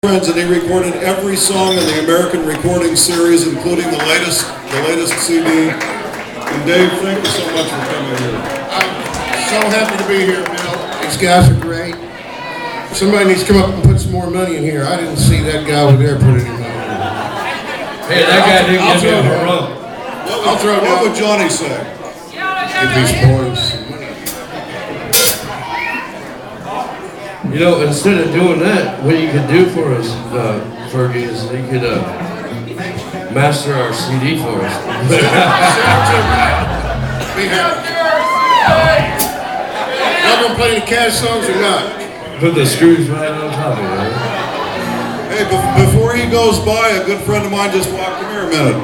Friends, and he recorded every song in the American Recording Series, including the latest CD. And Dave, thank you so much for coming here. I'm so happy to be here, Bill. These guys are great. Somebody needs to come up and put some more money in here. I didn't see that guy over there put it in. Hey, that guy didn't give me a run. What would Johnny say? Give these boys some money. You know, instead of doing that, what you could do for us, Fergie, is you could master our CD for us. Be happy. Y'all gonna play the Cash songs or not? Put the screws right on top of it. Hey, before he goes by, a good friend of mine just walked in here a minute.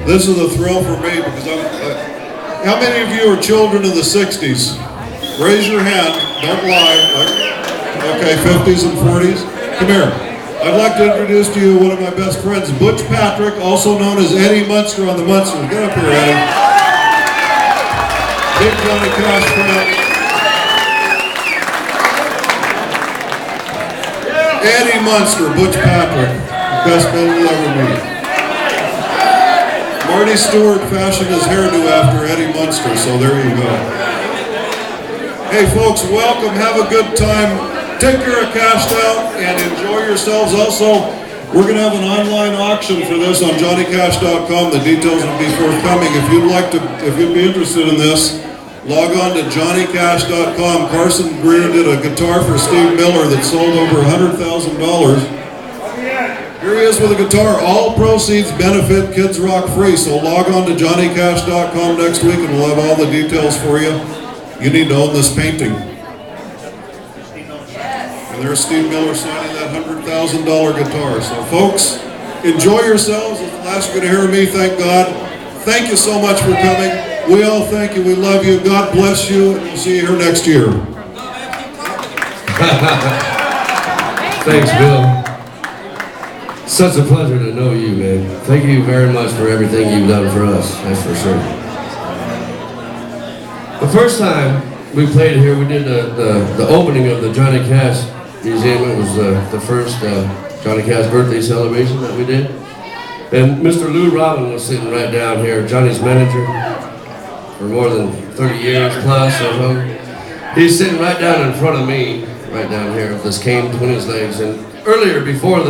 This is a thrill for me because how many of you are children of the 60s? Raise your hand, don't lie. Okay, 50s and 40s. Come here. I'd like to introduce to you one of my best friends, Butch Patrick, also known as Eddie Munster on the Munsters. Get up here, Eddie. Big Johnny Cash friend. Eddie Munster, Butch Patrick, best man you'll ever meet. Marty Stewart fashioned his hairdo after Eddie Munster, so there you go. Hey folks, welcome, have a good time. Take care of Cashed Out and enjoy yourselves. Also, we're going to have an online auction for this on johnnycash.com. The details will be forthcoming. If you'd be interested in this, log on to johnnycash.com. Carson Greer did a guitar for Steve Miller that sold over $100,000. Here he is with a guitar. All proceeds benefit Kids Rock Free. So log on to johnnycash.com next week and we'll have all the details for you. You need to own this painting. And there's Steve Miller signing that $100,000 guitar. So folks, enjoy yourselves. It's the last you're going to hear of me, thank God. Thank you so much for coming. We all thank you. We love you. God bless you. And we'll see you here next year. Thanks, Bill. Such a pleasure to know you, man. Thank you very much for everything you've done for us. That's for sure. The first time we played here, we did the opening of the Johnny Cash Museum. It was the first Johnny Cash birthday celebration that we did. And Mr. Lou Robin was sitting right down here, Johnny's manager for more than 30 years plus or something. He's sitting right down in front of me, right down here with this cane between his legs. And earlier, before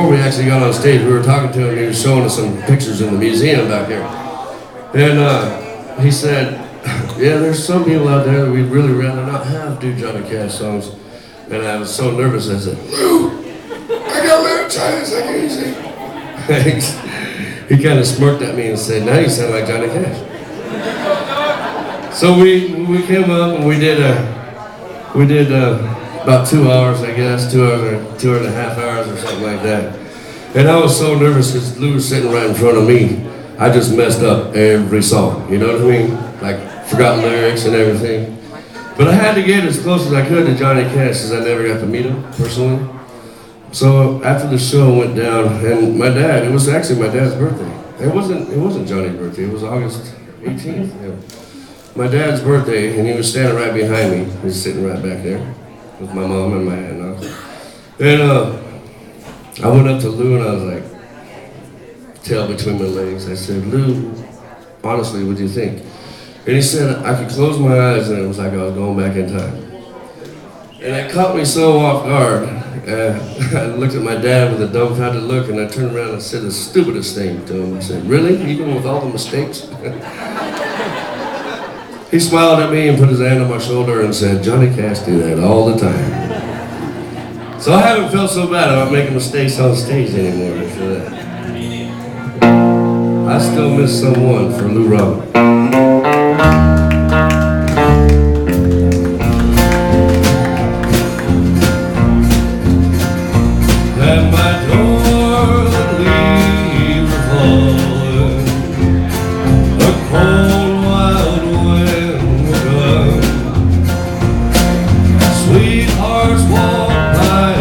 we actually got on stage, we were talking to him and he was showing us some pictures in the museum back here. And he said, yeah, there's some people out there that we'd really rather not have do Johnny Cash songs. And I was so nervous, I said, Lou, I got laryngitis, I can't sing. He kind of smirked at me and said, now you sound like Johnny Cash. So we came up and we did about 2 hours, I guess, 2.5 hours or something like that. And I was so nervous because Lou was sitting right in front of me. I just messed up every song, you know what I mean? Like, forgot lyrics and everything. But I had to get as close as I could to Johnny Cash because I never got to meet him personally. So after the show went down, and my dad, it was actually my dad's birthday. It wasn't Johnny's birthday, it was August 18th. Yeah. My dad's birthday, and he was standing right behind me. He was sitting right back there with my mom and my aunt and uncle. And I went up to Lou and I was like, tail between my legs. I said, Lou, honestly, what do you think? And he said, I could close my eyes and it was like I was going back in time. And it caught me so off guard. I looked at my dad with a dumbfounded look and I turned around and said the stupidest thing to him. I said, really? Even with all the mistakes? He smiled at me and put his hand on my shoulder and said, Johnny Cash do that all the time. So I haven't felt so bad about making mistakes on stage anymore after that. I still miss someone for Lou Robin. At my door the leaves are falling, a cold wild wind will come. Sweethearts walk by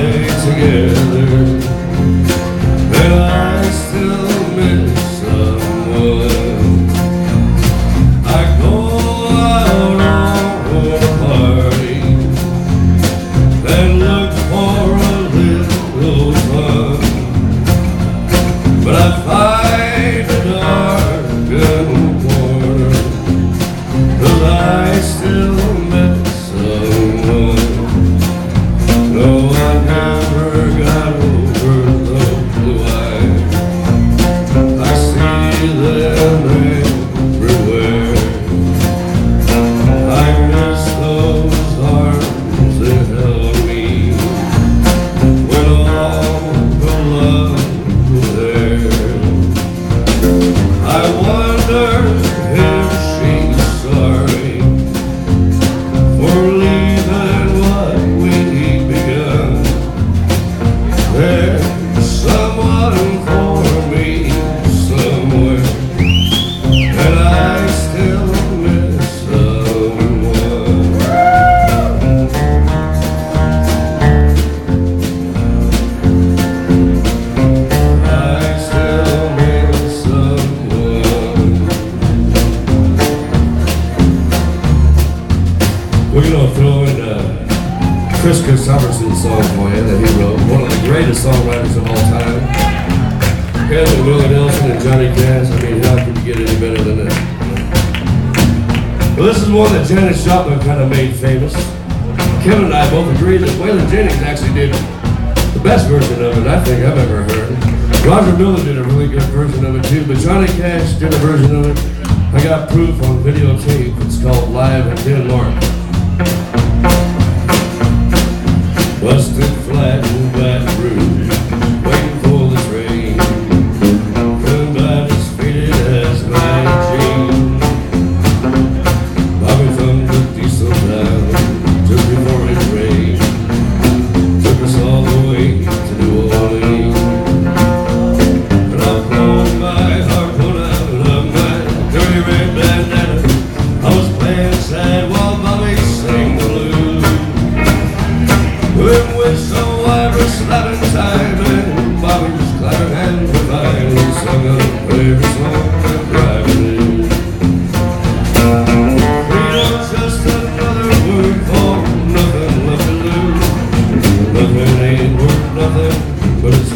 together, and I still miss someone. song for you that he wrote. One of the greatest songwriters of all time. Him and Willie Nelson and Johnny Cash. I mean, how could you get any better than that? Well, this is one that Janis Joplin kind of made famous. Kevin and I both agree that Waylon Jennings actually did the best version of it I think I've ever heard. Roger Miller did a really good version of it too, but Johnny Cash did a version of it. I got proof on videotape. It's called Live at Denmark. Busted flat in Baton Rouge, waiting for the train. Coming by as faded as my jeans. Bobby thumbed the diesel down just before it rained. Took us all the way to New Orleans. And I pulled my harpoon out of my dirty red bandana. I was playing sad while Bobby sang the blues. When whistle wire slapping time and Bobby was clapping hands with mine. We sung a favorite song and driving in. Freedom's just another word for nothing left to lose. Nothing ain't worth nothing, but it's